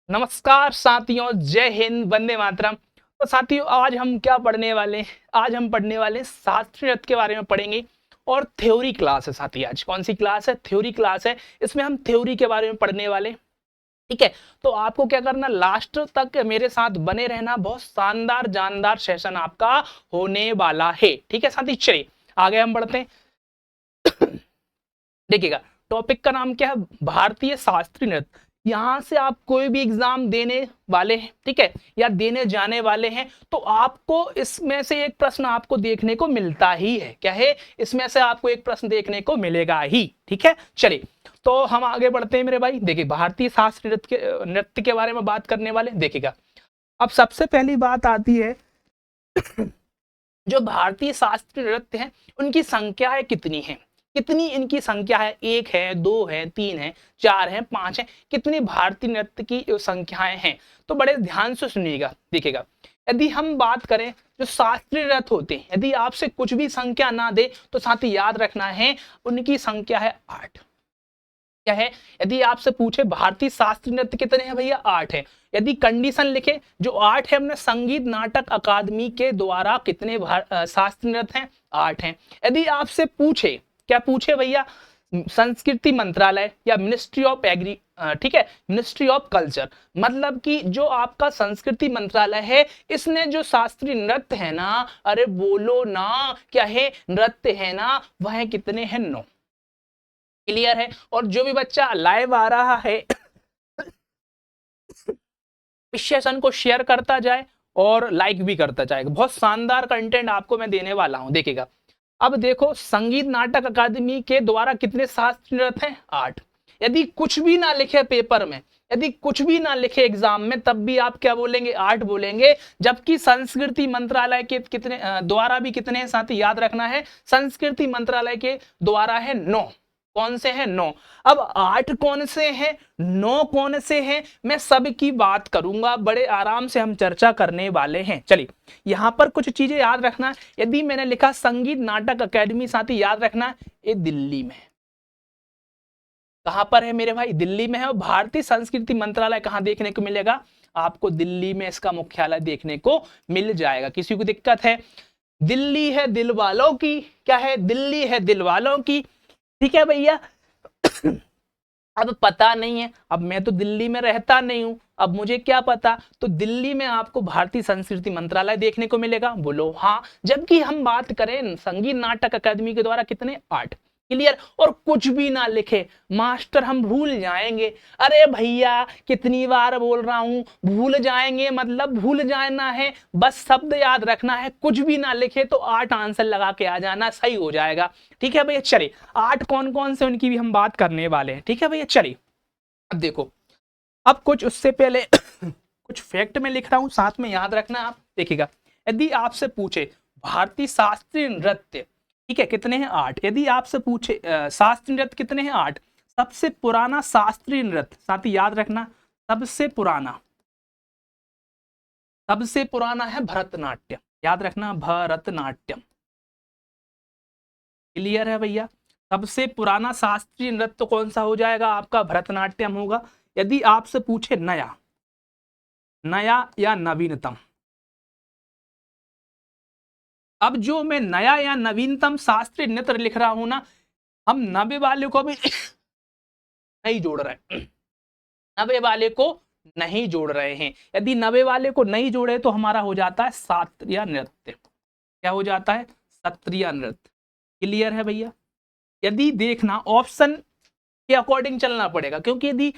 नमस्कार साथियों, जय हिंद, वंदे मातरम। तो साथियों, आज हम क्या पढ़ने वाले हैं? आज हम पढ़ने वाले हैं शास्त्रीय नृत्य के बारे में पढ़ेंगे। और थ्योरी क्लास है साथी। आज कौन सी क्लास है? थ्योरी क्लास है। इसमें हम थ्योरी के बारे में पढ़ने वाले, ठीक है। तो आपको क्या करना, लास्ट तक मेरे साथ बने रहना। बहुत शानदार जानदार सेशन आपका होने वाला है, ठीक है साथी। चलिए आगे हम बढ़ते हैं। देखिएगा, टॉपिक का नाम क्या है? भारतीय शास्त्रीय नृत्य। यहां से आप कोई भी एग्जाम देने वाले हैं, ठीक है, या देने जाने वाले हैं, तो आपको इसमें से एक प्रश्न आपको देखने को मिलता ही है। क्या है? इसमें से आपको एक प्रश्न देखने को मिलेगा ही, ठीक है। चलिए तो हम आगे बढ़ते हैं मेरे भाई। देखिए, भारतीय शास्त्रीय नृत्य के बारे में बात करने वाले। देखिएगा, अब सबसे पहली बात आती है, जो भारतीय शास्त्रीय नृत्य है उनकी संख्याएं कितनी है? कितनी इनकी संख्या है? एक है, दो है, तीन है, चार है, पांच है? कितनी भारतीय नृत्य की संख्याएं हैं? तो बड़े ध्यान से सुनिएगा। देखिएगा, यदि हम बात करें जो शास्त्रीय नृत्य होते हैं, यदि आपसे कुछ भी संख्या ना दे तो साथी याद रखना है उनकी संख्या है 8। क्या है? यदि आपसे पूछे भारतीय शास्त्रीय नृत्य कितने हैं भैया? 8 है। यदि कंडीशन लिखे जो 8 है, हमने संगीत नाटक अकादमी के द्वारा कितने शास्त्रीय नृत्य हैं? 8 हैं। यदि आपसे पूछे, क्या पूछे भैया? संस्कृति मंत्रालय या मिनिस्ट्री ऑफ एग्री, ठीक है, मिनिस्ट्री ऑफ कल्चर, मतलब कि जो आपका संस्कृति मंत्रालय है, इसने जो शास्त्रीय नृत्य है ना, अरे बोलो ना, क्या है नृत्य है ना, वह कितने हैं? 9। क्लियर है? और जो भी बच्चा लाइव आ रहा है इस सेशन को शेयर करता जाए और लाइक भी करता जाएगा। बहुत शानदार कंटेंट आपको मैं देने वाला हूं। देखिएगा, अब देखो, संगीत नाटक अकादमी के द्वारा कितने शास्त्रीय नृत्य हैं? 8। यदि कुछ भी ना लिखे पेपर में, यदि कुछ भी ना लिखे एग्जाम में, तब भी आप क्या बोलेंगे? 8 बोलेंगे। जबकि संस्कृति मंत्रालय के कितने द्वारा भी कितने हैं साथी? याद रखना है, संस्कृति मंत्रालय के द्वारा है 9। कौन से हैं? 9। अब 8 कौन से हैं, 9 कौन से हैं, मैं सब की बात करूंगा। बड़े आराम से हम चर्चा करने वाले हैं। चलिए यहां पर कुछ चीजें याद रखना। यदि मैंने लिखा संगीत नाटक अकेडमी, साथी याद रखना ये दिल्ली में है। कहां पर है मेरे भाई? दिल्ली में है। और भारतीय संस्कृति मंत्रालय कहां देखने को मिलेगा? आपको दिल्ली में इसका मुख्यालय देखने को मिल जाएगा। किसी को दिक्कत है? दिल्ली है दिल वालों की। क्या है? दिल्ली है दिल वालों की, ठीक है भैया। अब पता नहीं है, अब मैं तो दिल्ली में रहता नहीं हूं, अब मुझे क्या पता। तो दिल्ली में आपको भारतीय संस्कृति मंत्रालय देखने को मिलेगा, बोलो हाँ। जबकि हम बात करें संगीत नाटक अकादमी के द्वारा कितने? 8। क्लियर? और कुछ भी ना लिखे मास्टर, हम भूल जाएंगे। अरे भैया कितनी बार बोल रहा हूं, भूल जाएंगे मतलब भूल जाना है, बस शब्द याद रखना है। कुछ भी ना लिखे तो 8 आंसर लगा के आ जाना, सही हो जाएगा। ठीक है भैया। चलिए 8 कौन कौन से उनकी भी हम बात करने वाले हैं, ठीक है भैया। चलिए अब देखो, अब कुछ उससे पहले कुछ फैक्ट में लिख रहा हूं, साथ में याद रखना आप। देखिएगा, यदि आपसे पूछे भारतीय शास्त्रीय नृत्य, ठीक है, कितने हैं? 8। यदि आपसे पूछे शास्त्रीय नृत्य कितने हैं? 8। सबसे पुराना शास्त्रीय नृत्य, साथी याद रखना, सबसे पुराना, सबसे पुराना है भरतनाट्यम। याद रखना, भरतनाट्यम। क्लियर है भैया? सबसे पुराना शास्त्रीय नृत्य कौन सा हो जाएगा आपका? भरतनाट्यम होगा। यदि आपसे पूछे नया, नया या नवीनतम, अब जो मैं नया या नवीनतम शास्त्रीय नृत्य लिख रहा हूं ना, हम नबे वाले को भी नहीं जोड़ रहे, नबे वाले को नहीं जोड़ रहे हैं। यदि नबे वाले को नहीं जोड़े तो हमारा हो जाता है शास्त्रीय नृत्य। क्या हो जाता है? शास्त्रीय नृत्य। क्लियर है भैया? यदि देखना ऑप्शन के अकॉर्डिंग चलना पड़ेगा, क्योंकि यदि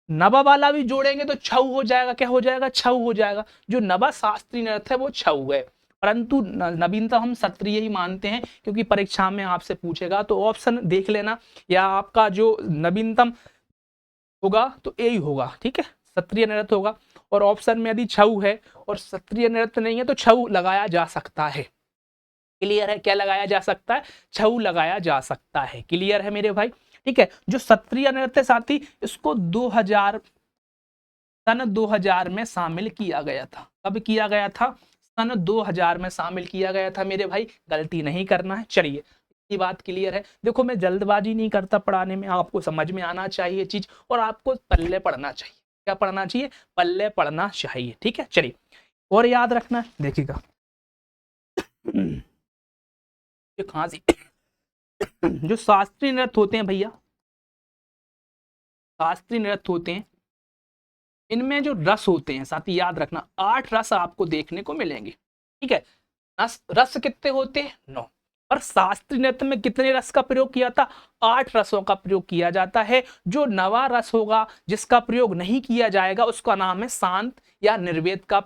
नबा वाला भी जोड़ेंगे तो छऊ हो जाएगा। क्या हो जाएगा? छऊ हो जाएगा। जो नबा शास्त्रीय नृत्य है वो छऊ है, परंतु नवीनतम हम क्षत्रिय ही मानते हैं, क्योंकि परीक्षा में आपसे पूछेगा तो ऑप्शन देख लेना, या आपका जो नवीनतम होगा तो यही होगा, ठीक है, क्षत्रिय नृत्य होगा। और ऑप्शन में यदि छऊ है और क्षत्रिय नृत्य नहीं है तो छऊ लगाया जा सकता है। क्लियर है? क्या लगाया जा सकता है? छऊ लगाया जा सकता है। क्लियर है मेरे भाई? ठीक है। जो क्षत्रिय नृत्य साथी, इसको 2000 सन 2000 में शामिल किया गया था। कब किया गया था? सन 2000 में शामिल किया गया था मेरे भाई, गलती नहीं करना है। चलिए ये बात क्लियर है। देखो मैं जल्दबाजी नहीं करता पढ़ाने में, आपको समझ में आना चाहिए चीज और आपको पल्ले पढ़ना चाहिए। क्या पढ़ना चाहिए, पल्ले पढ़ना चाहिए। ठीक है, चलिए और याद रखना है, देखिएगा ये खांसी जो शास्त्रीय नृत्य होते हैं भैया, शास्त्रीय नृत्य होते हैं, इनमें जो रस होते हैं साथी याद रखना 8 रस आपको देखने को मिलेंगे। ठीक है, रस रस कितने होते हैं, 9। और शास्त्रीय नृत्य में कितने रस का प्रयोग किया था, 8 रसों का प्रयोग किया जाता है। जो नवा रस होगा जिसका प्रयोग नहीं किया जाएगा उसका नाम है शांत या निर्वेद का,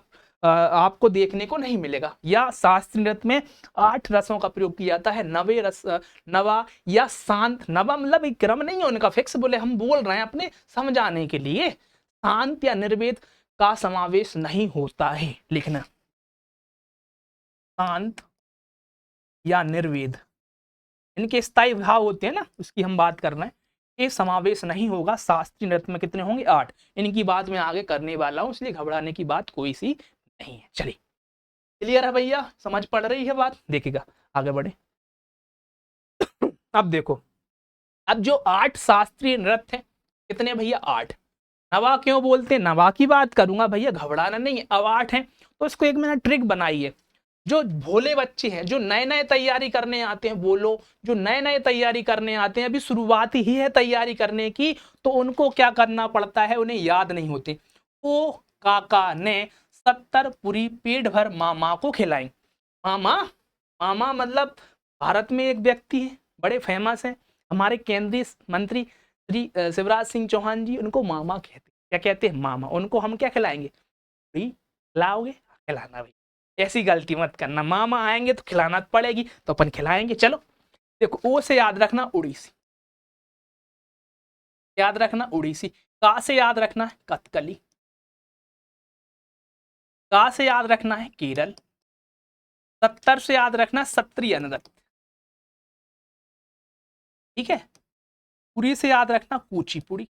आपको देखने को नहीं मिलेगा। या शास्त्रीय नृत्य में 8 रसों का प्रयोग किया जाता है, नवे रस, नवा या शांत। नवा मतलब एक क्रम नहीं है उनका फिक्स, बोले हम बोल रहे हैं अपने समझाने के लिए। शांत या निर्वेद का समावेश नहीं होता है, लिखना शांत या निर्वेद, इनके स्थायी भाव होते हैं ना, उसकी हम बात कर रहे हैं। ये समावेश नहीं होगा। शास्त्रीय नृत्य में कितने होंगे, 8। इनकी बात मैं आगे करने वाला हूं, इसलिए घबराने की बात कोई सी नहीं है। चलिए क्लियर है भैया, समझ पड़ रही है बात, देखिएगा आगे बढ़े। अब देखो, अब जो 8 शास्त्रीय नृत्य हैं कितने भैया, 8। नवा क्यों बोलते हैं, नवा की बात करूंगा भैया, घबराना नहीं है। अब 8 है तो इसको एक मैंने ट्रिक बनाई है। जो भोले बच्चे हैं, जो नए नए तैयारी करने आते हैं, बोलो जो नए नए तैयारी करने आते हैं, अभी शुरुआत ही है तैयारी करने की, तो उनको क्या करना पड़ता है, उन्हें याद नहीं होते। ओ काका ने 70 पूरी पेट भर मामा को खिलाई। मामा, मामा मतलब भारत में एक व्यक्ति है, बड़े फेमस है, हमारे केंद्रीय मंत्री श्री शिवराज सिंह चौहान जी, उनको मामा कहते हैं। क्या कहते हैं, मामा। उनको हम क्या खिलाएंगे, खिलाओगे, खिलाना भाई, ऐसी गलती मत करना, मामा आएंगे तो खिलाना पड़ेगी, तो अपन खिलाएंगे। चलो देखो, ओ से याद रखना उड़ीसी, याद रखना उड़ीसी। का से याद रखना है कथकली, का से याद रखना है केरल। 70 से याद रखना सत्रिय नृत्य। ठीक है, पुरी से याद रखना कुचिपुड़ी।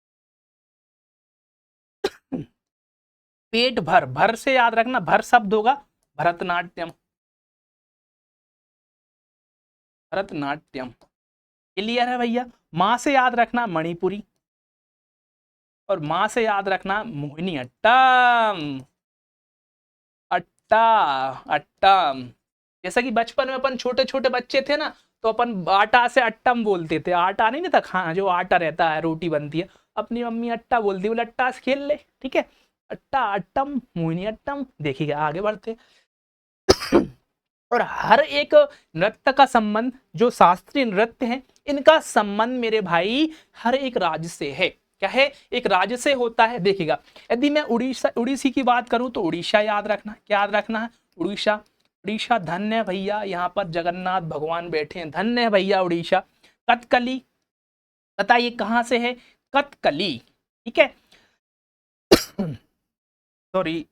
पेट भर, भर से याद रखना, भर शब्द होगा भरतनाट्यम, भरतनाट्यम। क्लियर है भैया। मां से याद रखना मणिपुरी, और मां से याद रखना मोहिनी अट्टम, अट्टा, अट्टम। जैसा कि बचपन में अपन छोटे छोटे बच्चे थे ना, तो अपन आटा से अट्टम बोलते थे। आटा नहीं था खाना, जो आटा रहता है, रोटी बनती है, अपनी मम्मी अट्टा बोलती, बोले अट्टा से खेल ले। ठीक है, अट्टा, अट्टम, मोहिनी अट्टम। देखिएगा आगे बढ़ते। और हर एक नृत्य का संबंध, जो शास्त्रीय नृत्य है, इनका संबंध मेरे भाई हर एक राज्य से है। क्या है, एक राज्य से होता है। देखिएगा, यदि मैं उड़ीसी की बात करूं तो उड़ीसा याद रखना। क्या याद रखना है, उड़ीसा। उड़ीसा धन्य है भैया, यहाँ पर जगन्नाथ भगवान बैठे हैं, धन्य है भैया उड़ीसा। कथकली, बताइए कहां से है, कथकली। ठीक है, सॉरी,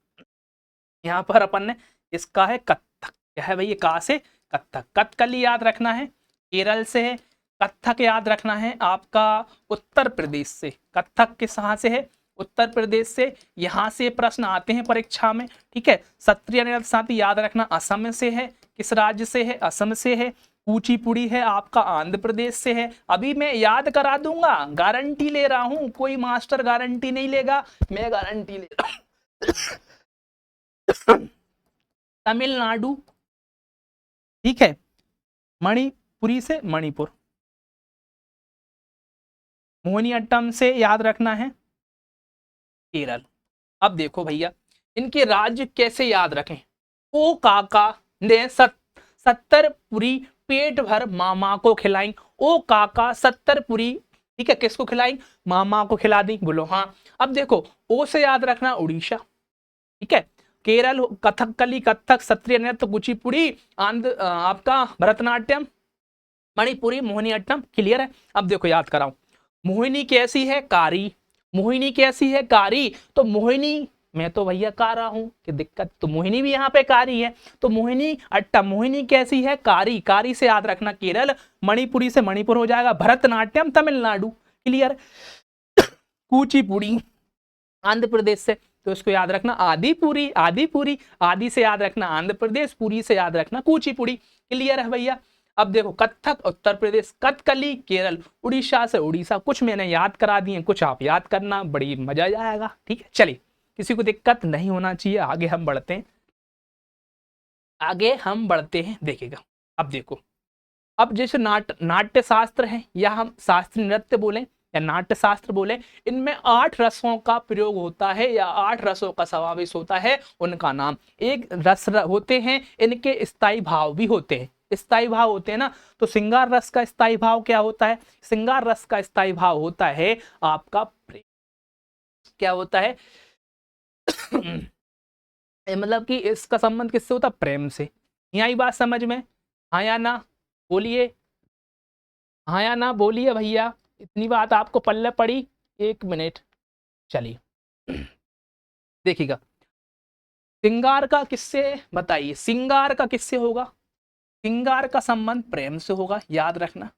यहाँ पर अपन ने इसका है कथक। क्या है भैया, का से कथक। कथकली याद रखना है, केरल से है। कथक याद रखना है आपका उत्तर प्रदेश से। कथक किस कहां से है, उत्तर प्रदेश से। यहां से प्रश्न आते हैं परीक्षा में। ठीक है, सत्रिय नृत्य साथी याद रखना असम से है। किस राज्य से है, असम से है। कुचिपुड़ी है आपका आंध्र प्रदेश से है। अभी मैं याद करा दूंगा, गारंटी ले रहा हूं, कोई मास्टर गारंटी नहीं लेगा, मैं गारंटी ले रहा हूं। तमिलनाडु, ठीक है, मणिपुरी से मणिपुर। मोहिनीअट्टम से याद रखना है केरल। अब देखो भैया, इनके राज्य कैसे याद रखें। ओ काका ने 70 पूरी पेट भर मामा को खिलाई। ओ काका 70 पूरी, ठीक है, किसको खिलाई, मामा को खिला दी, बोलो हाँ। अब देखो, ओ से याद रखना उड़ीसा। ठीक है, केरल कथकली, कथक, सत्रिय नृत्य, कुचिपुड़ी, आंध्र आपका भरतनाट्यम, मणिपुरी, मोहिनीअट्टम। क्लियर है। अब देखो याद कराऊं, मोहिनी कैसी है, कारी। मोहिनी कैसी है, कारी। तो मोहिनी, मैं तो भैया का रहा हूं कि दिक्कत, तो मोहिनी भी यहाँ पे कारी है, तो मोहिनी अट्टम। मोहिनी कैसी है, कारी। कारी से याद रखना केरल। मणिपुरी से मणिपुर हो जाएगा। भरतनाट्यम तमिलनाडु। क्लियर। कुचिपुड़ी आंध्र प्रदेश से, तो इसको याद रखना आदिपुरी। आदिपुरी, आदि से याद रखना आंध्र प्रदेश, पुरी से याद रखना कुचिपुड़ी। क्लियर है भैया। अब देखो कथक उत्तर प्रदेश, कथकली केरल, उड़ीसा से उड़ीसा। कुछ मैंने याद करा दिए, कुछ आप याद करना, बड़ी मजा आएगा। ठीक है, चलिए, किसी को दिक्कत नहीं होना चाहिए। आगे हम बढ़ते हैं, आगे हम बढ़ते हैं। देखिएगा, अब देखो, अब जैसे नाट्य शास्त्र है, या हम शास्त्रीय नृत्य बोले या नाट्य शास्त्र बोले, इनमें 8 रसों का प्रयोग होता है या 8 रसों का समावेश होता है। उनका नाम, एक रस होते हैं, इनके स्थायी भाव भी होते हैं। स्थायी भाव होते हैं ना, तो श्रृंगार रस का स्थायी भाव क्या होता है? श्रृंगार रस का स्थायी भाव होता है आपका प्रेम। क्या होता है? मतलब कि इसका संबंध किससे होता है? प्रेम से। यही बात समझ में? हाँ या ना बोलिए, हाँ या ना बोलिए भैया, इतनी बात आपको पल्ले पड़ी? 1 मिनट, चलिए देखिएगा, श्रृंगार का किससे, बताइए, श्रृंगार का किससे होगा? श्रृंगार का संबंध प्रेम से होगा, याद रखना।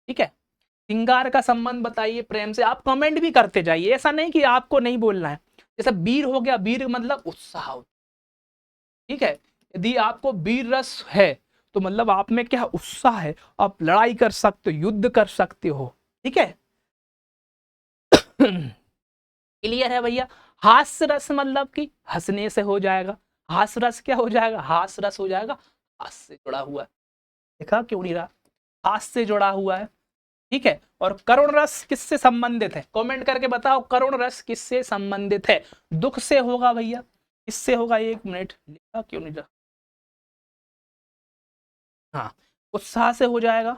ठीक है, श्रृंगार का संबंध बताइए प्रेम से। आप कमेंट भी करते जाइए, ऐसा नहीं कि आपको नहीं बोलना है। जैसे वीर हो गया, वीर मतलब उत्साह। ठीक है, यदि आपको वीर रस है तो मतलब आप में क्या उत्साह है, आप लड़ाई कर सकते हो, युद्ध कर सकते हो। ठीक है, क्लियर है भैया? हास्य रस मतलब कि हंसने से हो जाएगा। हास्य रस क्या हो जाएगा? हास्य रस हो जाएगा, हास्य से जुड़ा हुआ है। देखा क्यों नहीं रहा? हास्य से जुड़ा हुआ है। ठीक है, और करुण रस किससे संबंधित है? कमेंट करके बताओ, करुण रस किससे संबंधित है? दुख से होगा भैया। किससे होगा? 1 मिनट, लिखा क्यों नहीं रहा? हाँ, उत्साह से हो जाएगा,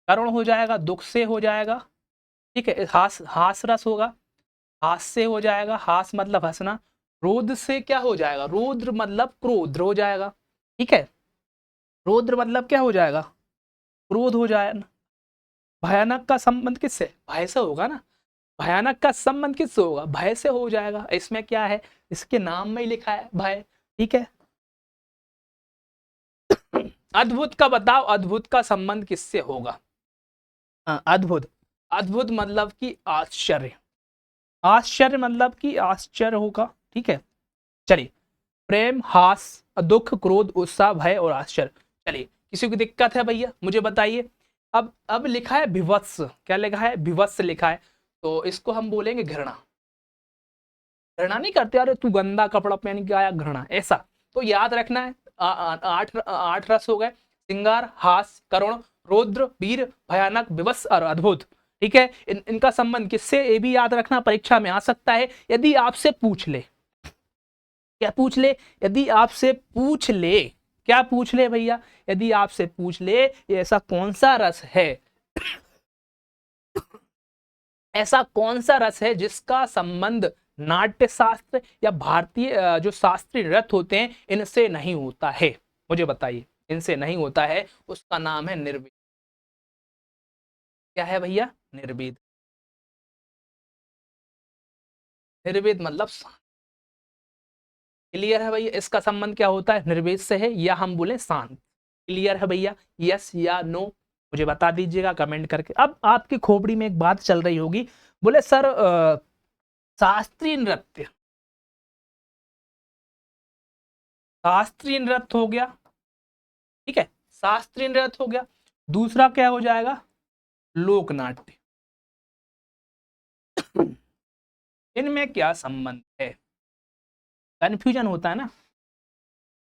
करुण हो जाएगा, दुख से हो जाएगा। ठीक है, हास रस होगा, हास से हो जाएगा, हास मतलब हंसना। रोद्र से क्या हो जाएगा? रुद्र मतलब क्रोध हो जाएगा। ठीक है, रुद्र मतलब क्या हो जाएगा? क्रोध हो जाएगा। भयानक का संबंध किससे? भय से होगा ना। भयानक का संबंध किससे होगा? भय से हो जाएगा। इसमें क्या है? इसके नाम में ही लिखा है भय। ठीक है, अद्भुत का बताओ, अद्भुत का संबंध किससे होगा? अद्भुत, अद्भुत मतलब कि आश्चर्य। आश्चर्य मतलब कि आश्चर्य होगा। ठीक है, चलिए, प्रेम, हास, दुख, क्रोध, उत्साह, भय और आश्चर्य। चलिए, किसी को दिक्कत है भैया मुझे बताइए। अब लिखा है विवत्स। क्या लिखा है? विवत्स लिखा है, तो इसको हम बोलेंगे घृणा। घृणा नहीं करते, अरे तू गंदा कपड़ा पहन के आया, घृणा, ऐसा। तो याद रखना है, 8 रस हो गए, श्रृंगार, हास, करुण, रौद्र, वीर, भयानक, विवश और अद्भुत। ठीक है, इनका संबंध किससे, ये भी याद रखना, परीक्षा में आ सकता है। यदि आपसे पूछ ले, क्या पूछ ले? यदि आपसे पूछ ले, क्या पूछ ले भैया? यदि आपसे पूछ ले ये ऐसा कौन सा रस है, ऐसा कौन सा रस है जिसका संबंध नाट्य शास्त्र या भारतीय जो शास्त्रीय नृत्य होते हैं इनसे नहीं होता है, मुझे बताइए। इनसे नहीं होता है, उसका नाम है निर्वेद। क्या है भैया? निर्वेद। निर्वेद मतलब शांत। क्लियर है भैया? इसका संबंध क्या होता है? निर्वेद से है, या हम बोले शांत। क्लियर है भैया? यस या नो मुझे बता दीजिएगा कमेंट करके। अब आपकी खोपड़ी में एक बात चल रही होगी, बोले सर शास्त्रीय नृत्य, शास्त्रीय नृत्य हो गया। ठीक है, शास्त्रीय नृत्य हो गया, दूसरा क्या हो जाएगा? लोकनाट्य। इनमें क्या संबंध है? कंफ्यूजन होता है ना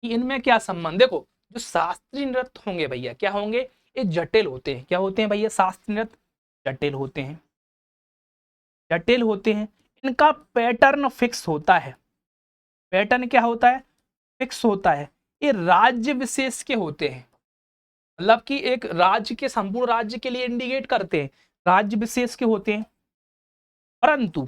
कि इनमें क्या संबंध। देखो, जो शास्त्रीय नृत्य होंगे भैया, क्या होंगे? ये जटिल होते हैं। क्या होते हैं भैया? शास्त्रीय नृत्य जटिल होते हैं, जटिल होते हैं। इनका पैटर्न फिक्स होता है। पैटर्न क्या होता है? फिक्स होता है। ये राज्य विशेष के होते हैं, मतलब कि एक राज्य के, संपूर्ण राज्य के लिए इंडिकेट करते हैं, राज्य विशेष के होते हैं। परंतु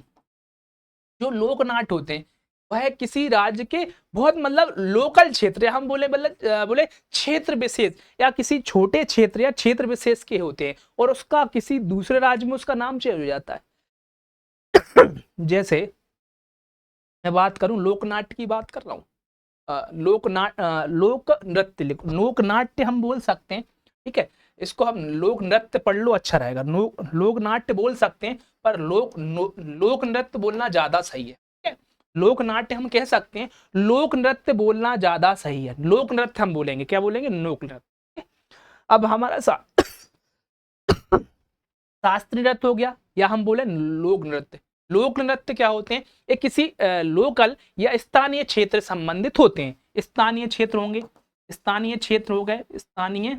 जो लोकनाट्य होते हैं वह किसी राज्य के बहुत मतलब लोकल क्षेत्र, या हम बोले मतलब बोले क्षेत्र विशेष, या किसी छोटे क्षेत्र या क्षेत्र विशेष के होते हैं, और उसका किसी दूसरे राज्य में उसका नाम चेंज हो जाता है। जैसे मैं बात करूं, लोकनाट्य की बात कर रहा हूं, लोक नृत्य लिखो, लोक नाट्य हम बोल सकते हैं। ठीक है, इसको हम लोक नृत्य पढ़ लो, अच्छा रहेगा। लोक नाट्य बोल सकते हैं, पर लोक नृत्य बोलना ज्यादा सही है। ठीक है, लोक नाट्य हम कह सकते हैं, लोक नृत्य बोलना ज्यादा सही है। लोक नृत्य हम बोलेंगे, क्या बोलेंगे? लोक नृत्य। अब हमारा शास्त्रीय नृत्य हो गया, या हम बोले लोक नृत्य। लोक नृत्य क्या होते हैं? ये किसी लोकल या स्थानीय क्षेत्र संबंधित होते हैं। स्थानीय क्षेत्र होंगे, स्थानीय क्षेत्र हो गए, स्थानीय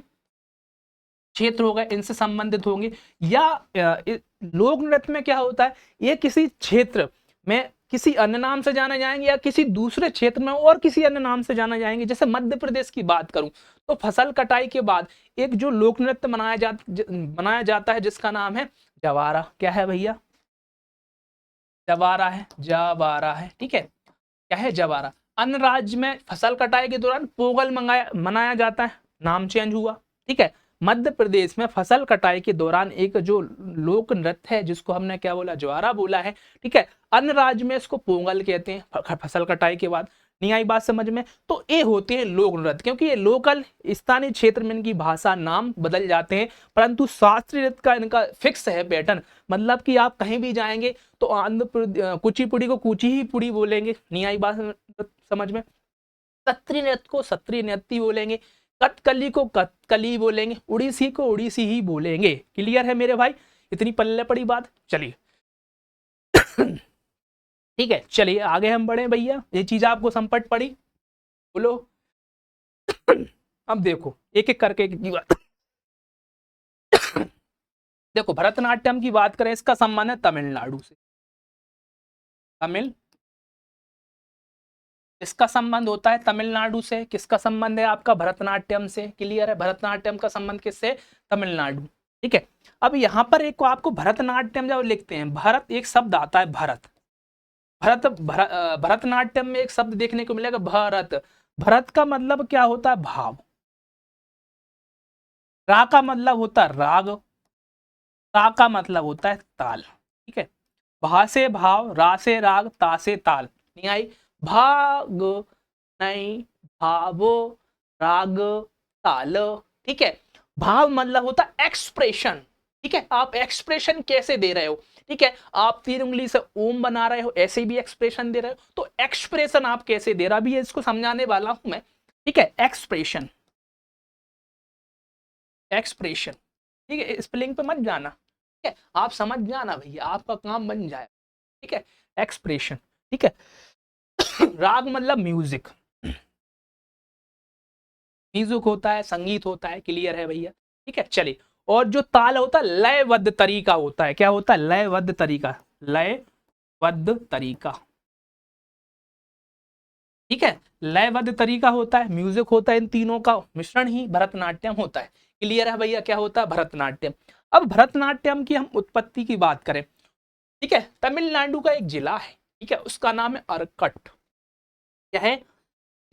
क्षेत्र हो गए, इनसे संबंधित होंगे। या लोक नृत्य में क्या होता है, ये किसी क्षेत्र में किसी अन्य नाम से जाने जाएंगे, या किसी दूसरे क्षेत्र में और किसी अन्य नाम से जाने जाएंगे। जैसे मध्य प्रदेश की बात करूं तो फसल कटाई के बाद एक जो लोक नृत्य बनाया जाता है जिसका नाम है जवारा। क्या है भैया? जवारा है, जवारा है, ठीक है। क्या है? जवारा। अन्य राज्य में फसल कटाई के दौरान पोंगल मनाया जाता है, नाम चेंज हुआ, ठीक है। मध्य प्रदेश में फसल कटाई के दौरान एक जो लोक नृत्य है जिसको हमने क्या बोला, ज्वारा बोला है, ठीक है। अन्य राज्य में इसको पोंगल कहते हैं, फसल कटाई के बाद। नहीं आई बात समझ में? तो ये होते हैं लोक नृत्य, क्योंकि ये लोकल स्थानीय क्षेत्र में इनकी भाषा नाम बदल जाते हैं, परंतु शास्त्रीय नृत्य का इनका फिक्स है पैटर्न। मतलब कि आप कहीं भी जाएंगे तो कुचिपुड़ी को कुची ही पुड़ी बोलेंगे। नहीं आई बात समझ में? सत्रीय नृत्य को सत्रीय नृत्य बोलेंगे, कथकली को कथकली बोलेंगे, उड़ीसी को उड़ीसी ही बोलेंगे। क्लियर है मेरे भाई? इतनी पल्ले पड़ी बात। चलिए ठीक है, चलिए आगे हम बढ़े भैया। ये चीज आपको संपट पड़ी, बोलो। अब देखो एक एक करके की बात। देखो भरतनाट्यम की बात करें, इसका संबंध है तमिलनाडु से। तमिल, इसका संबंध होता है तमिलनाडु से। किसका संबंध है आपका? भरतनाट्यम से। क्लियर है? भरतनाट्यम का संबंध किससे? तमिलनाडु, ठीक है। अब यहाँ पर एक आपको भरतनाट्यम जब लिखते हैं, भरत एक शब्द आता है, भरत। भरतनाट्यम में एक शब्द देखने को मिलेगा, भरत। भरत का मतलब क्या होता है? भाव। रा का मतलब होता है राग, ता का मतलब होता है ताल, ठीक है। भा से भाव, रा से राग, ता से ताल। नहीं आई? भाग नहीं, भावो, राग, ताल, ठीक है। भाव मतलब होता है एक्सप्रेशन, ठीक है। आप एक्सप्रेशन कैसे दे रहे हो, ठीक है। आप 3 उंगली से ओम बना रहे हो, ऐसे भी एक्सप्रेशन दे रहे हो, तो एक्सप्रेशन आप कैसे दे रहा भी है, इसको समझाने वाला हूं मैं, ठीक है। एक्सप्रेशन, एक्सप्रेशन, ठीक है। स्पेलिंग पे मत जाना, ठीक है। आप समझ जाना भैया, आपका काम बन जाए, ठीक है। एक्सप्रेशन, ठीक है। राग मतलब म्यूजिक, म्यूजिक होता है, संगीत होता है। क्लियर है भैया? ठीक है, चलिए। और जो ताल होता है लयबद्ध तरीका होता है। क्या होता है? लयबद्ध तरीका, लयबद्ध तरीका, ठीक है। लयबद्ध तरीका होता है, म्यूजिक होता है, इन तीनों का मिश्रण ही भरतनाट्यम होता है। क्लियर है भैया? क्या होता है? भरतनाट्यम। अब भरतनाट्यम की हम उत्पत्ति की बात करें, ठीक है। तमिलनाडु का एक जिला है, ठीक है, उसका नाम है अरकट। क्या है?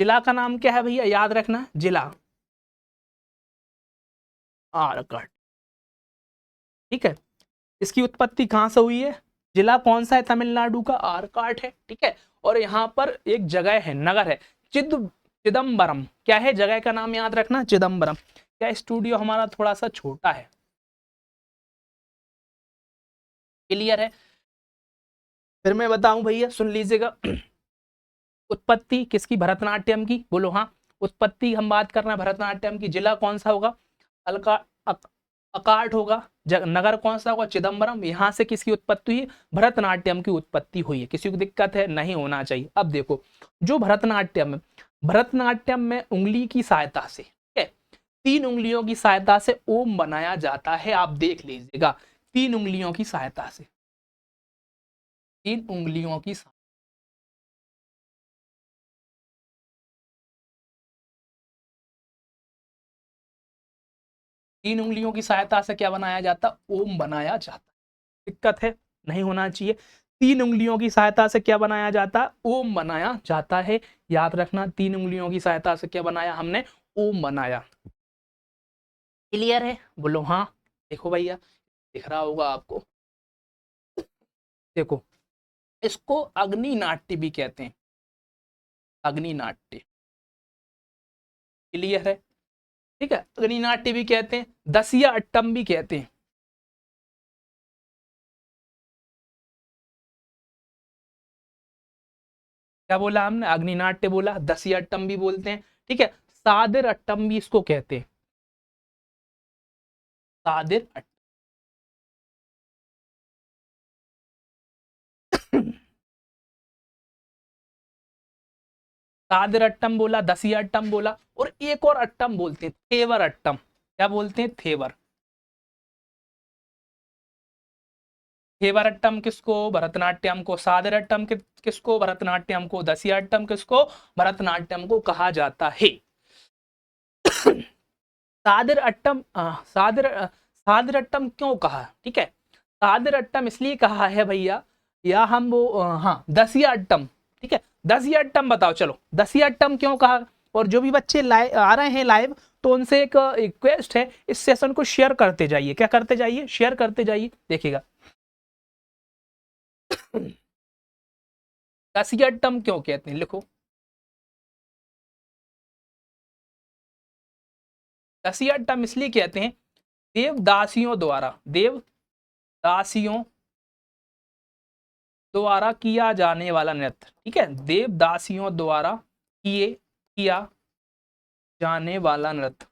जिला का नाम क्या है भैया? याद रखना, जिला आरकट, ठीक है। इसकी उत्पत्ति कहां से हुई है? जिला कौन सा है तमिलनाडु का? आरकाट है, ठीक है। और यहाँ पर एक जगह है, नगर है, चिदम्बरम। क्या है? जगह का नाम याद रखना, चिदम्बरम। क्या स्टूडियो हमारा थोड़ा सा छोटा है? क्लियर है? फिर मैं बताऊं भैया, सुन लीजिएगा। उत्पत्ति किसकी? भरतनाट्यम की, बोलो हाँ। उत्पत्ति हम बात कर रहे हैं भरतनाट्यम की। जिला कौन सा होगा? अलका अकाट होगा। नगर कौन सा होगा? चिदम्बरम। यहां से किसकी उत्पत्ति हुई? भरतनाट्यम की उत्पत्ति हुई है। किसी को दिक्कत है? नहीं होना चाहिए। अब देखो, जो भरतनाट्यम है, भरतनाट्यम में उंगली की सहायता से, ठीक है, 3 उंगलियों की सहायता से ओम बनाया जाता है। आप देख लीजिएगा, 3 उंगलियों की सहायता से, 3 उंगलियों की 3 उंगलियों की सहायता से क्या बनाया जाता? ओम बनाया जाता। दिक्कत है? नहीं होना चाहिए। 3 उंगलियों की सहायता से क्या बनाया जाता? ओम बनाया जाता है। याद रखना, 3 उंगलियों की सहायता से क्या बनाया हमने? ओम बनाया। क्लियर है? बोलो हाँ। देखो भैया, दिख रहा होगा आपको, देखो, इसको अग्नि नाट्य भी कहते हैं, अग्नि नाट्य। क्लियर है? ठीक है, अग्नि नाट्य भी कहते हैं, दसिया अट्टम भी कहते हैं। क्या बोला हमने? अग्निनाट्य बोला, दसिया अट्टम भी बोलते हैं, ठीक है। सादर अट्टम भी इसको कहते हैं। सादिर सादिर अट्टम बोला, दसिया अट्टम बोला, और एक और अट्टम बोलते हैं, थेवर अट्टम। क्या बोलते हैं? थेवर। थेवरट्टम किसको? भरतनाट्यम को। सादरट्टम किसको? भरतनाट्यम को। दसियाट्टम किसको? भरतनाट्यम को कहा जाता है। सादर अट्टम सादरट्टम क्यों कहा? ठीक है, सादरट्टम इसलिए कहा है भैया, या हम वो हाँ दसिया अट्टम। ठीक है, दसिया अट्टम बताओ, चलो दसिया अट्टम क्यों कहा? और जो भी बच्चे लाइव आ रहे हैं लाइव, तो उनसे एक रिक्वेस्ट है, इस सेशन को शेयर करते जाइए। क्या करते जाइए? शेयर करते जाइए। देखिएगा, दसियाट्टम क्यों कहते हैं? लिखो, दसियाट्टम इसलिए कहते हैं, देवदासियों द्वारा किया जाने वाला नृत्य। ठीक है, देवदासियों द्वारा किया जाने वाला नृत्य।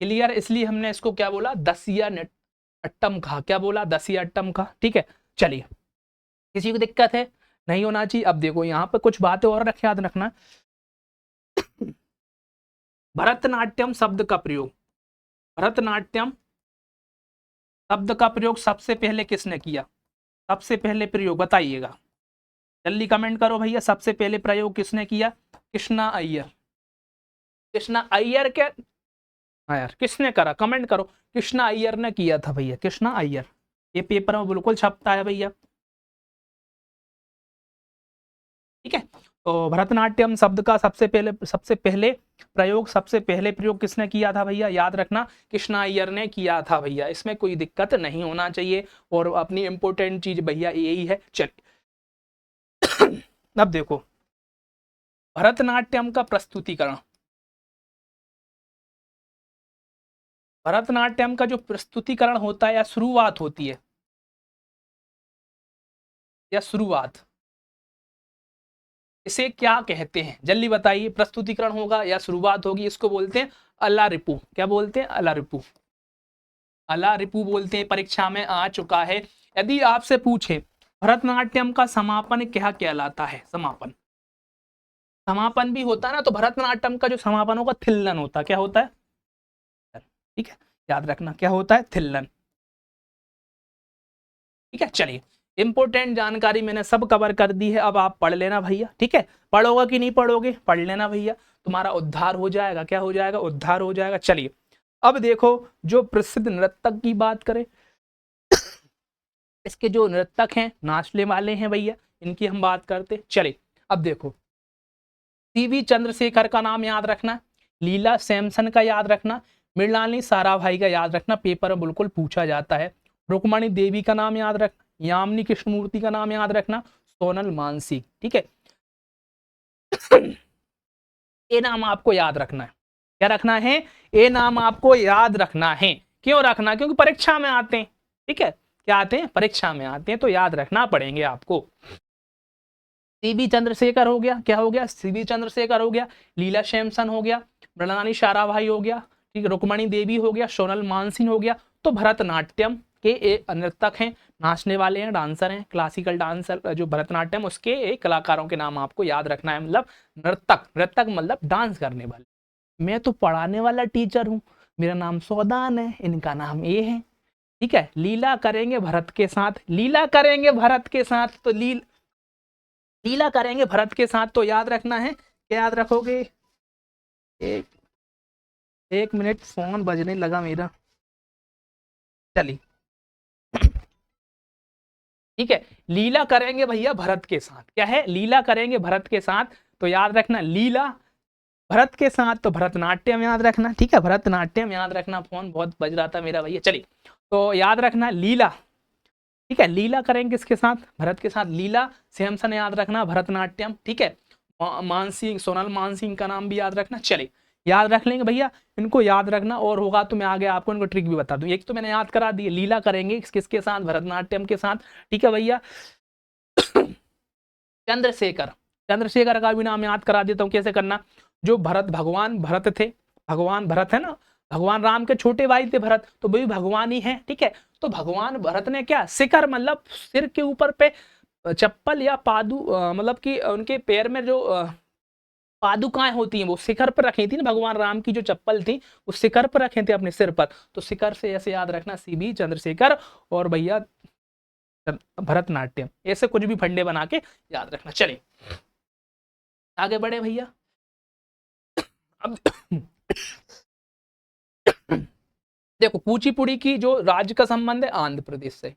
क्लियर? इसलिए हमने इसको क्या बोला? दसिया अट्टम कहा। क्या बोला? दसिया अट्टम कहा। ठीक है, चलिए, किसी को दिक्कत है? नहीं होना चाहिए। अब देखो यहाँ पे कुछ बातें और याद रखना। भरतनाट्यम शब्द का प्रयोग, भरतनाट्यम शब्द का प्रयोग सबसे पहले किसने किया? सबसे पहले प्रयोग बताइएगा, जल्दी कमेंट करो भैया। सबसे पहले प्रयोग किसने किया? कृष्णा अय्यर। कृष्णा अय्यर के, हाँ यार, किसने करा? कमेंट करो। कृष्णा अय्यर ने किया था भैया, कृष्णा अय्यर। ये पेपर में बिल्कुल छपता है भैया। ठीक है, तो भरतनाट्यम शब्द का सबसे पहले प्रयोग किसने किया था भैया? याद रखना, कृष्णा अय्यर ने किया था भैया। इसमें कोई दिक्कत नहीं होना चाहिए, और अपनी इंपोर्टेंट चीज भैया यही है। चलिए, अब देखो भरतनाट्यम का प्रस्तुतिकरण। भरतनाट्यम का जो प्रस्तुतिकरण होता है, या शुरुआत होती है, या शुरुआत, इसे क्या कहते हैं? जल्दी बताइए। प्रस्तुतिकरण होगा या शुरुआत होगी, इसको बोलते हैं अलारिपू। क्या बोलते हैं? अलारिपू। अलारिपू बोलते हैं, परीक्षा में आ चुका है। यदि आपसे पूछे भरतनाट्यम का समापन क्या कहलाता है? समापन, समापन भी होता है ना, तो भरतनाट्यम का जो समापन होगा थिल्लन होता है। क्या होता है? ठीक है, याद रखना, क्या होता है? थिल्लन। ठीक है, चलिए, इंपोर्टेंट जानकारी मैंने सब कवर कर दी है। अब आप पढ़ लेना भैया। ठीक है, पढ़ोगे कि नहीं पढ़ोगे? पढ़ लेना भैया, तुम्हारा उद्धार हो जाएगा। क्या हो जाएगा? उद्धार हो जाएगा। चलिए, अब देखो, जो प्रसिद्ध नर्तक की बात करें, इसके जो नर्तक हैं, नाचने वाले हैं भैया, इनकी हम बात करते। चलिए, अब देखो, सीवी चंद्रशेखर का नाम याद रखना, लीला सैमसन का याद रखना, मृणालिनी साराभाई का याद रखना, पेपर में बिल्कुल पूछा जाता है। रुक्मणी देवी का नाम याद रखना, यामिनी कृष्णमूर्ति का नाम याद रखना, सोनल मानसिंह। ठीक है, ये नाम आपको याद रखना है। क्या रखना है? ये नाम आपको याद रखना है। क्यों रखना? क्योंकि परीक्षा में आते हैं। ठीक है, क्या आते हैं? परीक्षा में आते हैं, तो याद रखना पड़ेंगे आपको। सीवी चंद्रशेखर हो गया, क्या हो गया? सीवी चंद्रशेखर हो गया, लीला सैमसन हो गया, मृणालिनी साराभाई हो गया, ठीक है, रुक्मणी देवी हो गया, सोनल मानसिंह हो गया। तो भरतनाट्यम के नर्तक हैं, नाचने वाले हैं, डांसर हैं, क्लासिकल डांसर जो भरतनाट्यम, उसके कलाकारों के नाम आपको याद रखना है। मतलब नर्तक, नर्तक मतलब डांस करने वाले। मैं तो पढ़ाने वाला टीचर हूँ, मेरा नाम सौदान है, इनका नाम ये है। ठीक है, लीला करेंगे भरत के साथ, लीला करेंगे भरत के साथ, तो लीला करेंगे भरत के साथ, तो याद रखना है। क्या याद रखोगे? एक मिनट, फोन बजने लगा मेरा। चलिए, ठीक है, लीला करेंगे भैया भरत के साथ। क्या है? लीला करेंगे भरत के साथ, तो याद रखना लीला भरत के साथ, तो भरतनाट्यम याद रखना। ठीक है, भरतनाट्यम याद रखना। फोन बहुत बज रहा था मेरा भैया। चलिए, तो याद रखना लीला। ठीक है, लीला करेंगे किसके साथ? भरत के साथ। लीला सैमसन याद रखना, भरतनाट्यम। ठीक है, मानसिंह, सोनल मानसिंह का नाम भी याद रखना। चलिए, याद रख लेंगे भैया, इनको याद रखना। और होगा तो मैं आगे आपको इनको ट्रिक भी बता दूं। एक तो मैंने याद करा दी, लीला करेंगे किसके साथ? भरतनाट्यम के साथ। ठीक है भैया, चंद्रशेखर, चंद्रशेखर का भी नाम याद करा देता हूँ। कैसे करना? जो भगवान भरत थे, भगवान भरत है ना, भगवान राम के छोटे भाई थे भरत, तो वही भगवान ही है। ठीक है, तो भगवान भरत ने क्या शिखर मतलब सिर के ऊपर पे चप्पल या मतलब कि उनके पैर में जो पादुकाएं होती हैं वो शिखर पर रखी थी ना, भगवान राम की जो चप्पल थी वो शिखर पर रखे थे अपने सिर पर, तो शिखर से ऐसे याद रखना, सीबी चंद्रशेखर और भैया भरतनाट्यम, ऐसे कुछ भी फंडे बना के याद रखना। चलिए आगे बढ़े भैया। अब देखो कुचिपुड़ी की जो राज्य का संबंध है आंध्र प्रदेश से,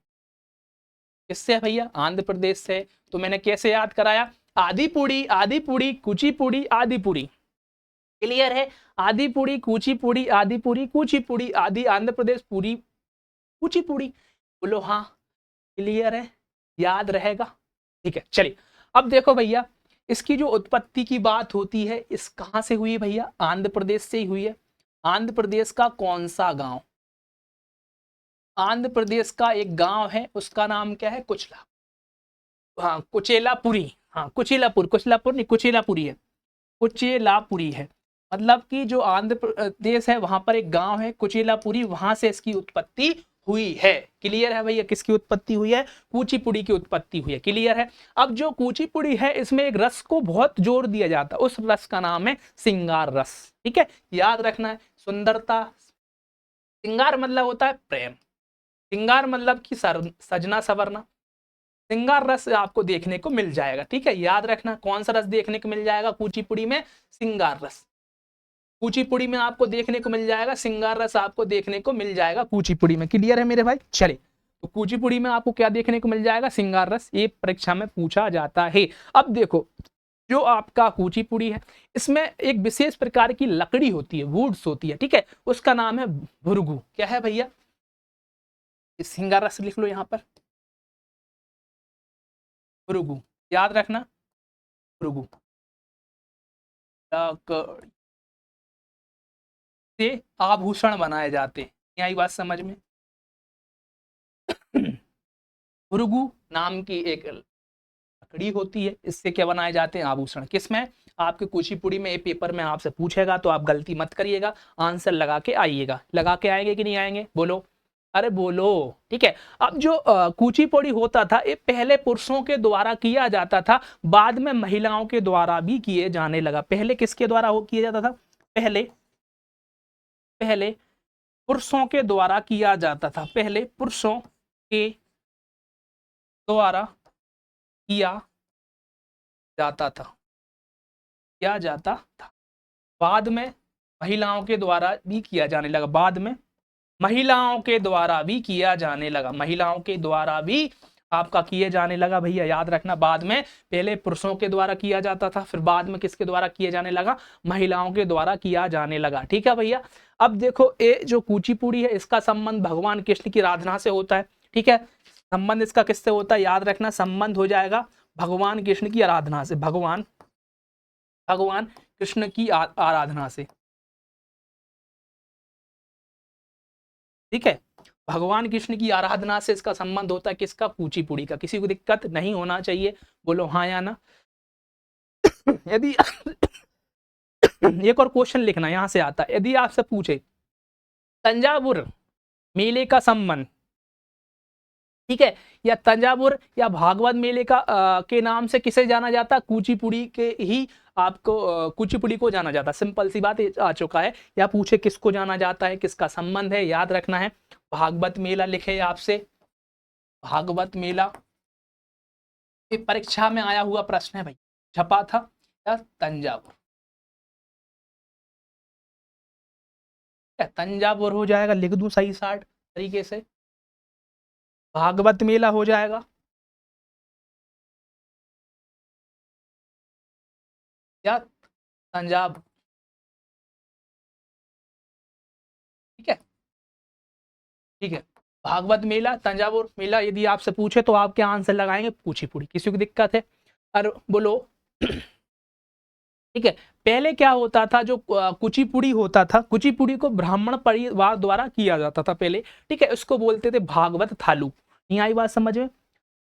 किससे है भैया, आंध्र प्रदेश से। तो मैंने कैसे याद कराया, आदिपुड़ी, आदिपुड़ी, कुचिपुड़ी, आदिपुड़ी, क्लियर है, आदिपुड़ी, कुचिपुड़ी, आदिपुड़ी, कुचिपुड़ी, आदि आंध्र प्रदेश, पुरी कुचिपुड़ी, बोलो हाँ, क्लियर है, याद रहेगा। ठीक है, चलिए अब देखो भैया, इसकी जो उत्पत्ति की बात होती है इस कहां से हुई है भैया, आंध्र प्रदेश से ही हुई है। आंध्र प्रदेश का कौन सा गांव, आंध्र प्रदेश का एक गांव है उसका नाम क्या है, कुचला, हाँ कुचेलापुरी, हाँ कुचिलापुर, कुचलापुर नहीं कुचेलापुरी है, कुचेलापुरी है। मतलब कि जो आंध्र प्रदेश है वहां पर एक गांव है कुचेलापुरी, वहां से इसकी उत्पत्ति हुई है। क्लियर है भैया, किसकी उत्पत्ति हुई है, कुचिपुड़ी की उत्पत्ति हुई है। क्लियर है। अब जो कुचिपुड़ी है इसमें एक रस को बहुत जोर दिया जाता है, उस रस का नाम है सिंगार रस। ठीक है, याद रखना है, सुंदरता, सिंगार मतलब होता है प्रेम, सिंगार मतलब कि सजना सवरना, सिंगार रस आपको देखने को मिल जाएगा। ठीक है, याद रखना कौन सा रस देखने को मिल जाएगा कुचिपुड़ी में, सिंगार रस, कुचिपुड़ी में आपको देखने को मिल जाएगा सिंगार रस, आपको देखने को मिल जाएगा कुचिपुड़ी में। क्लियर है मेरे भाई, चले तो कुचिपुड़ी में आपको क्या देखने को मिल जाएगा, सिंगार रस, ये परीक्षा में पूछा जाता है। अब देखो जो आपका कुचिपुड़ी है इसमें एक विशेष प्रकार की लकड़ी होती है, वुड्स होती है। ठीक है, उसका नाम है भुरगू। क्या है भैया, सिंगार रस लिख लो यहां पर, भुरगू, याद रखना, भुरगू लकड़ी से आभूषण बनाए जाते हैं, यही बात समझ में। भुरगू नाम की एक लकड़ी होती है, इससे क्या बनाए जाते हैं, आभूषण। किसमें, आपके कुचिपुड़ी में, ये पेपर में आपसे पूछेगा तो आप गलती मत करिएगा, आंसर लगा के आइएगा। लगा के आएंगे कि नहीं आएंगे, बोलो, अरे बोलो। ठीक है, अब जो कुचिपुड़ी होता था ये पहले पुरुषों के द्वारा किया जाता था, बाद में महिलाओं के द्वारा भी किए जाने लगा। पहले किसके द्वारा हो किया जाता था, पहले पहले पुरुषों के द्वारा किया जाता था, पहले पुरुषों के द्वारा किया जाता था, किया जाता था, बाद में महिलाओं के द्वारा भी किया जाने लगा, बाद में महिलाओं के द्वारा भी किया जाने लगा, महिलाओं के द्वारा भी आपका किए जाने लगा। भैया याद रखना, बाद में पहले पुरुषों के द्वारा किया जाता था, फिर बाद में किसके द्वारा किए जाने लगा, महिलाओं के द्वारा किया जाने लगा। ठीक है भैया, अब देखो ये जो कुचिपुड़ी है इसका संबंध भगवान कृष्ण की आराधना से होता है। ठीक है, संबंध इसका किससे होता है, याद रखना, संबंध हो जाएगा भगवान कृष्ण की आराधना से, भगवान कृष्ण की आराधना से। ठीक है, भगवान कृष्ण की आराधना से इसका संबंध होता है, किसका, कुचिपुड़ी का। किसी को दिक्कत नहीं होना चाहिए, बोलो हाँ या ना। यदि एक और क्वेश्चन लिखना यहां से आता है, यदि आपसे पूछे तंजावुर मेले का संबंध, ठीक है, या तंजावुर या भागवत मेले का के नाम से किसे जाना जाता, कुचिपुड़ी के ही आपको कुचिपुड़ी को जाना जाता, सिंपल सी बात आ चुका है। या पूछे किसको जाना जाता है, किसका संबंध है, याद रखना है भागवत मेला लिखे आपसे, भागवत मेला ये परीक्षा में आया हुआ प्रश्न है भाई, छपा था, या तंजावुर, तंजावुर हो जाएगा, लिख दूं सही साठ तरीके से, भागवत मेला हो जाएगा, या तंजाब। ठीक है, ठीक है, भागवत मेला, तंजावुर मेला, यदि आपसे पूछे तो आप क्या आंसर लगाएंगे, कुचिपुड़ी। किसी को दिक्कत है, अरे बोलो। ठीक है, पहले क्या होता था, जो कुचिपुड़ी होता था, कुचिपुड़ी को ब्राह्मण परिवार द्वारा किया जाता था पहले। ठीक है, उसको बोलते थे भागवत थालू, नहीं आई बात समझ में,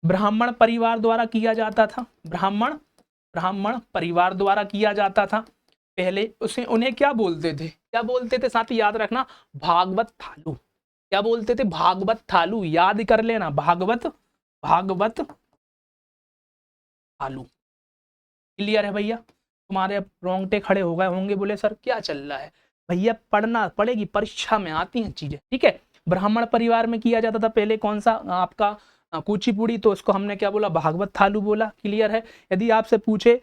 ब्राह्मण परिवार द्वारा किया जाता था, ब्राह्मण परिवार द्वारा किया जाता था। पहले उसे उन्हें क्या बोलते थे, क्या बोलते थे साथी, याद रखना, भागवत थालू। क्या बोलते थे, भागवत थालू, याद कर लेना, भागवत भागवत थालू। क्लियर है भैया? तुम्हारे अब रोंगटे खड़े हो गए होंगे, बोले सर क्या चल रहा है। भैया पढ़ना पड़ेगी, परीक्षा में आती हैं चीजें, ठीक है। ब्राह्मण परिवार में किया जाता था पहले कौन सा आपका कुचिपुड़ी, तो उसको हमने क्या बोला, भागवत थालू बोला। क्लियर है? यदि आपसे पूछे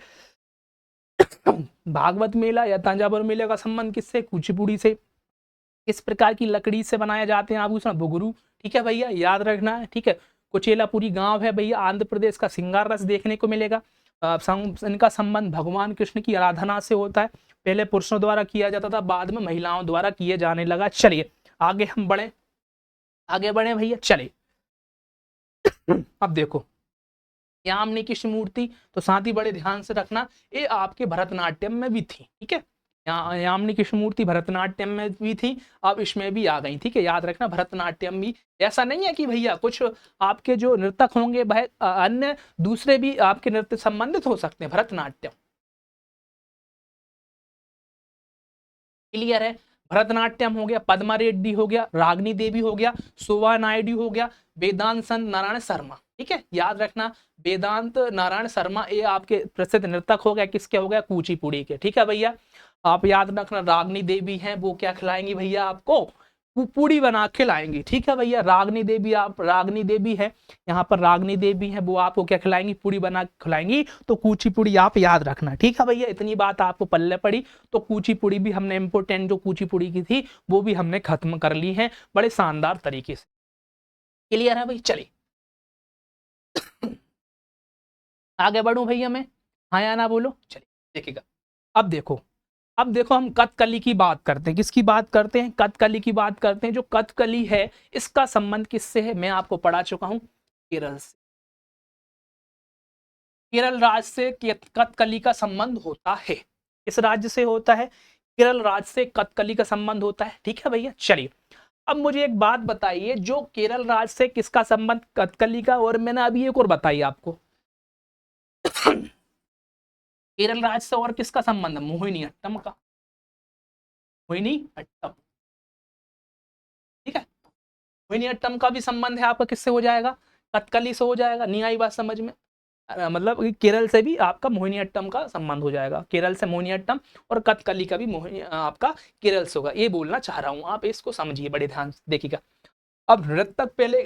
भागवत मेला या तंजावुर मेले का संबंध किससे, कुचिपुड़ी से। किस प्रकार की लकड़ी से बनाए जाते हैं आभूषण, बुगरू। ठीक है भैया, याद रखना है, ठीक है। कुचेलापुरी गांव है भैया, आंध्र प्रदेश का, सिंगार रस देखने को मिलेगा। इनका संबंध भगवान कृष्ण की आराधना से होता है। पहले पुरुषों द्वारा किया जाता था, बाद में महिलाओं द्वारा किए जाने लगा। चलिए आगे हम बढ़े, आगे बढ़े भैया, चलिए। अब देखो यामिनी कृष्ण मूर्ति, तो साथ ही बड़े ध्यान से रखना, ये आपके भरतनाट्यम में भी थी, ठीक है। यामिनी कृष्ण मूर्ति भरतनाट्यम में भी थी, अब इसमें भी आ गई, ठीक है। याद रखना भरतनाट्यम भी, ऐसा नहीं है कि भैया कुछ आपके जो नृतक होंगे वह अन्य दूसरे भी आपके नृत्य संबंधित हो सकते हैं भरतनाट्यम। क्लियर है? भरतनाट्यम हो गया, पद्मा रेड्डी हो गया, रागनी देवी हो गया, शोभा नायडू हो गया, वेदांत संत नारायण शर्मा, ठीक है। याद रखना वेदांत नारायण शर्मा ये आपके प्रसिद्ध नर्तक हो गया, किसके हो गया, कुचिपुड़ी के, ठीक है भैया। आप याद रखना रागनी देवी हैं, वो क्या खिलाएंगी भैया आपको, पूड़ी बना के लाएंगी, ठीक है भैया। रागनी देवी, आप रागनी देवी है, यहाँ पर रागनी देवी है, वो आपको क्या खिलाएंगी, पूड़ी बना के खिलाएंगी। तो कुचिपुड़ी आप याद रखना, ठीक है भैया। इतनी बात आपको पल्ले पड़ी, तो कुचिपुड़ी भी हमने इंपोर्टेंट जो कुचिपुड़ी की थी वो भी हमने खत्म कर ली है बड़े शानदार तरीके से। क्लियर है भाई? चलिए आगे बढ़ू भैया मैं, हाँ या ना बोलो। चलिए देखिएगा, अब देखो, अब देखो हम कथकली की बात करते हैं, किसकी बात करते हैं, कथकली की बात करते हैं। जो कथकली है इसका संबंध किससे है, मैं आपको पढ़ा चुका हूं, केरल से। केरल राज्य से कथकली का संबंध होता है। किस राज्य से होता है, केरल राज्य से कथकली का संबंध होता है, ठीक है भैया। चलिए अब मुझे एक बात बताइए, जो केरल राज्य से किसका संबंध, कथकली का, और मैंने अभी एक और बताई आपको केरल राज्य से और किसका संबंध है, मोहिनी अट्टम का, मोहिनी अट्टम, ठीक है। मोहिनी अट्टम का भी संबंध है आपका, किससे हो जाएगा, कथकली से हो जाएगा। नहीं आई बात समझ में? मतलब केरल से भी आपका मोहिनीअट्टम का संबंध हो जाएगा, केरल से मोहिनीअट्टम, और कथकली का भी मोहिनी आपका केरल से होगा, ये बोलना चाह रहा हूं, आप इसको समझिए बड़े ध्यान से देखिएगा। अब नृतक पहले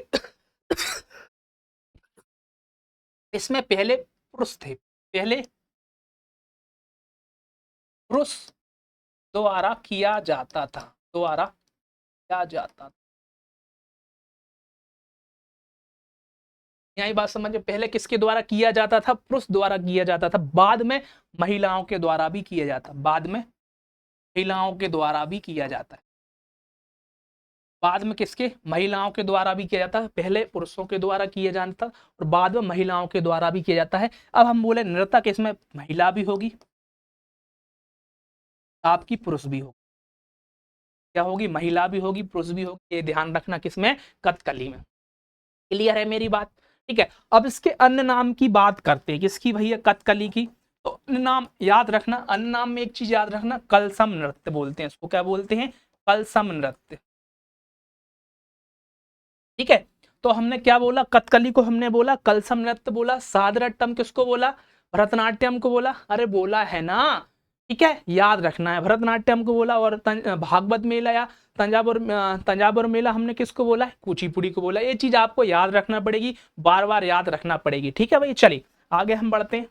इसमें पहले पुरुष थे, पहले पुरुष द्वारा किया जाता था, द्वारा किया जाता था। यही बात समझिए, पहले किसके द्वारा किया जाता था, पुरुष द्वारा किया जाता था, बाद में महिलाओं के द्वारा भी किया जाता, बाद में महिलाओं के द्वारा भी किया जाता है। बाद में किसके, महिलाओं के द्वारा भी किया जाता है, पहले पुरुषों के द्वारा किया जाता और बाद में महिलाओं के द्वारा भी किया जाता है। अब हम बोले नृतक, इसमें महिला भी होगी, आपकी पुरुष भी होगी, क्या होगी, महिला भी होगी, पुरुष भी होगी, ये ध्यान रखना, किसमें, कथकली में। क्लियर है मेरी बात? ठीक है। अब इसके अन्य नाम की बात करते हैं, किसकी भैया, कथकली की। तो अन्य नाम याद रखना, अन्य नाम में एक चीज याद रखना, कलसम नृत्य बोलते हैं इसको, क्या बोलते हैं, कलसम नृत्य, ठीक है। तो हमने क्या बोला, कथकली को हमने बोला कलसम नृत्य बोला, सादरट्टम किसको बोला, भरतनाट्यम को बोला, अरे बोला है ना, ठीक है। याद रखना है, भरतनाट्यम को बोला, और भागवत मेला या तंजावुर मेला हमने किसको बोला है, कुचिपुड़ी को बोला। ये चीज आपको याद रखना पड़ेगी, बार बार याद रखना पड़ेगी, ठीक है भाई। चलिए आगे हम बढ़ते हैं।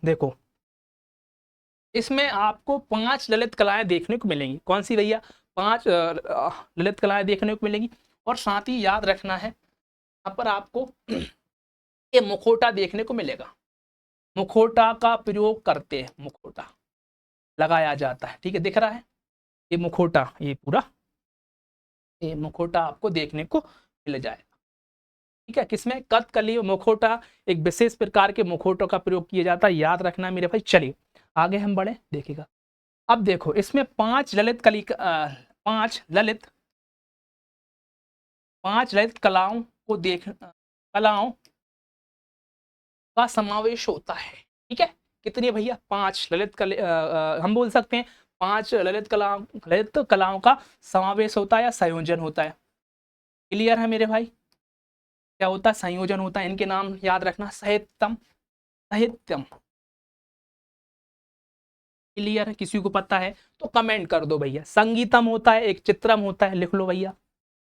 देखो इसमें आपको 5 ललित कलाएं देखने को मिलेंगी, कौन सी भैया, 5 ललित कलाएं देखने को मिलेंगी। और साथ ही याद रखना है, यहाँ पर आपको ये मुखौटा देखने को मिलेगा, मुखौटा का प्रयोग करते हैं, मुखौटा लगाया जाता है, ठीक है, दिख रहा है ये मुखौटा, ये पूरा ये मुखौटा आपको देखने को मिल जाएगा, ठीक है। किसमें, कथकली मुखौटा, एक विशेष प्रकार के मुखौटों का प्रयोग किया जाता है, याद रखना मेरे भाई। चलिए आगे हम बढ़े, देखिएगा। अब देखो इसमें 5 ललित कलाओं को देख, कलाओं का समावेश होता है, ठीक है। कितनी है भैया? 5 ललित कला, हम बोल सकते हैं 5 ललित कलाओं का समावेश होता है या संयोजन होता है। क्लियर है मेरे भाई? क्या होता है? संयोजन होता है। इनके नाम याद रखना, साहित्यम, साहित्यम। क्लियर है? किसी को पता है तो कमेंट कर दो भैया। संगीतम होता है, एक चित्रम होता है, लिख लो भैया,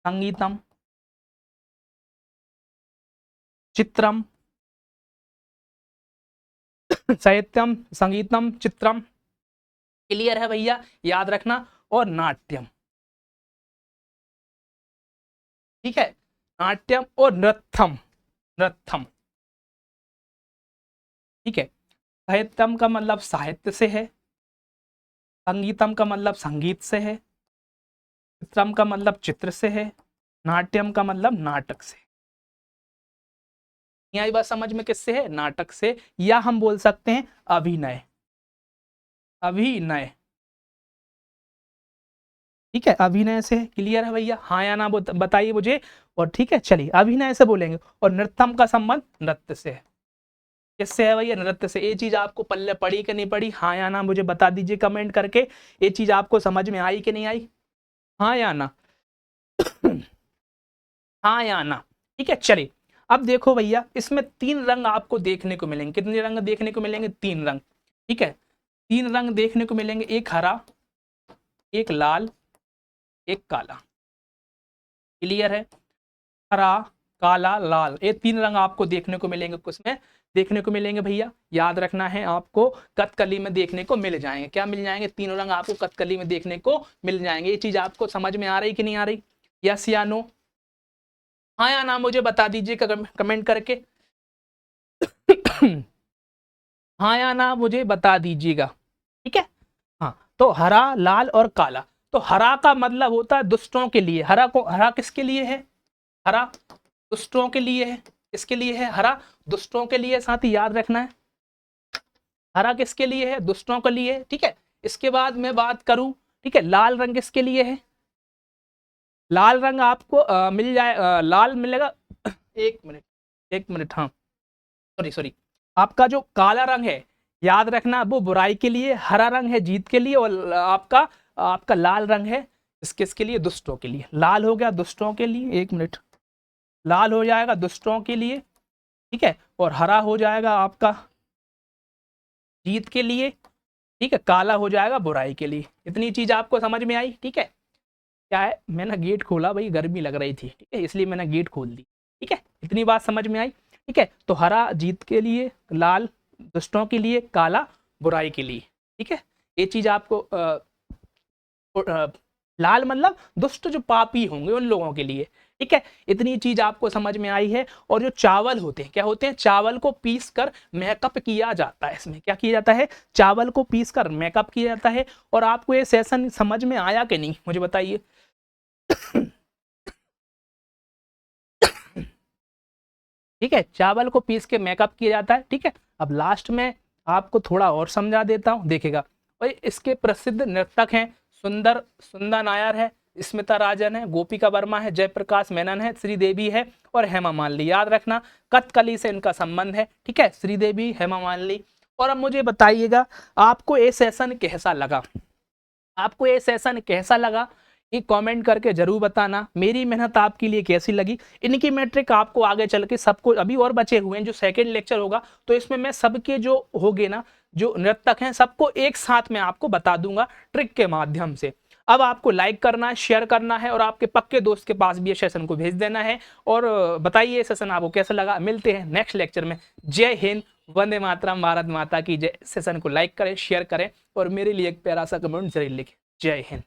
संगीतम, चित्रम, साहित्यम, संगीतम, चित्रम। क्लियर है भैया? याद रखना। और नाट्यम, ठीक है, नाट्यम और नृत्यम, नृत्यम, ठीक है। साहित्यम का मतलब साहित्य से है, संगीतम का मतलब संगीत से है, चित्रम का मतलब चित्र से है, नाट्यम का मतलब नाटक से। यह बात समझ में किससे है? नाटक से, या हम बोल सकते हैं अभिनय, अभिनय, ठीक है, अभिनय से। क्लियर है भैया? हाँ या ना बताइए मुझे। और ठीक है, चलिए अभिनय से बोलेंगे। और नृत्यम का संबंध नृत्य से है। किससे है भैया? नृत्य से। ये चीज आपको पल्ले पड़ी कि नहीं पड़ी? हाँ या ना मुझे बता दीजिए कमेंट करके। ये चीज आपको समझ में आई कि नहीं आई? हाँ या ना? हाँ या ना? ठीक है, चलिए। अब देखो भैया, इसमें 3 रंग आपको देखने को मिलेंगे। कितने रंग देखने को मिलेंगे? 3 रंग, ठीक है। 3 रंग देखने को मिलेंगे, एक हरा, एक लाल, एक काला। क्लियर है? हरा, काला, लाल, ये 3 रंग आपको देखने को मिलेंगे। किसमें देखने को मिलेंगे भैया? याद रखना है आपको, कथकली में देखने को मिल जाएंगे। क्या मिल जाएंगे? 3 रंग आपको कथकली में देखने को मिल जाएंगे। ये चीज आपको समझ में आ रही कि नहीं आ रही? यस या नो? हाँ या ना मुझे बता दीजिए कमेंट करके। हाँ या ना मुझे बता दीजिएगा, ठीक है। हाँ, तो हरा, लाल और काला। तो हरा का मतलब होता है दुष्टों के लिए। हरा किसके लिए है? हरा दुष्टों के लिए है। किसके लिए है? हरा दुष्टों के लिए। साथ ही याद रखना है, हरा किसके लिए है? दुष्टों के लिए, ठीक है। इसके बाद मैं बात करूं, ठीक है, लाल रंग किसके लिए है? लाल रंग आपको मिल जाए, लाल मिलेगा। एक मिनट, एक मिनट, हाँ, सॉरी सॉरी। आपका जो काला रंग है, याद रखना, वो बुराई के लिए। हरा रंग है जीत के लिए। और आपका आपका लाल रंग है किसके लिए? दुष्टों के लिए। लाल हो गया दुष्टों के लिए, एक मिनट, लाल हो जाएगा दुष्टों के लिए, ठीक है। और हरा हो जाएगा आपका जीत के लिए, ठीक है। काला हो जाएगा बुराई के लिए। इतनी चीज आपको समझ में आई? ठीक है। क्या है, मैंने गेट खोला भाई, गर्मी लग रही थी, ठीक है, इसलिए मैंने गेट खोल दी, ठीक है। इतनी बात समझ में आई? ठीक है। तो हरा जीत के लिए, लाल दुष्टों के लिए, काला बुराई के लिए, ठीक है। ये चीज आपको लाल मतलब दुष्ट जो पापी होंगे उन लोगों के लिए, ठीक है। इतनी चीज आपको समझ में आई है। और जो चावल होते हैं, क्या होते हैं? चावल को पीस कर मेकअप किया जाता है। इसमें क्या किया जाता है? चावल को पीस कर मेकअप किया जाता है। और आपको ये सेशन समझ में आया कि नहीं मुझे बताइए। ठीक है, चावल को पीस के मेकअप किया जाता है, ठीक है। अब लास्ट में आपको थोड़ा और समझा देता हूं, देखिएगा। भाई इसके प्रसिद्ध नर्तक हैं, सुंदर सुंदर नायर है, स्मिता राजन है, गोपिका वर्मा है, जयप्रकाश मेनन है, श्रीदेवी है और हेमा मालिनी। याद रखना, कथकली से इनका संबंध है, ठीक है, श्रीदेवी, हेमा मालिनी। और अब मुझे बताइएगा, आपको ये सेशन कैसा लगा? आपको ये सेशन कैसा लगा? ये कमेंट करके जरूर बताना। मेरी मेहनत आपके लिए कैसी लगी? इनकी मैट्रिक आपको आगे चल के सबको, अभी और बचे हुए हैं, जो सेकंड लेक्चर होगा तो इसमें मैं सबके जो होगे ना, जो नृतक हैं, सबको एक साथ में आपको बता दूंगा ट्रिक के माध्यम से। अब आपको लाइक करना है, शेयर करना है और आपके पक्के दोस्त के पास भी ये सेशन को भेज देना है। और बताइए ये सेशन आपको कैसा लगा। मिलते हैं नेक्स्ट लेक्चर में। जय हिंद, वंदे मातरम, भारत माता की जय। सेशन को लाइक करें, शेयर करें और मेरे लिए एक प्यारा सा कमेंट जरूर लिखें। जय हिंद।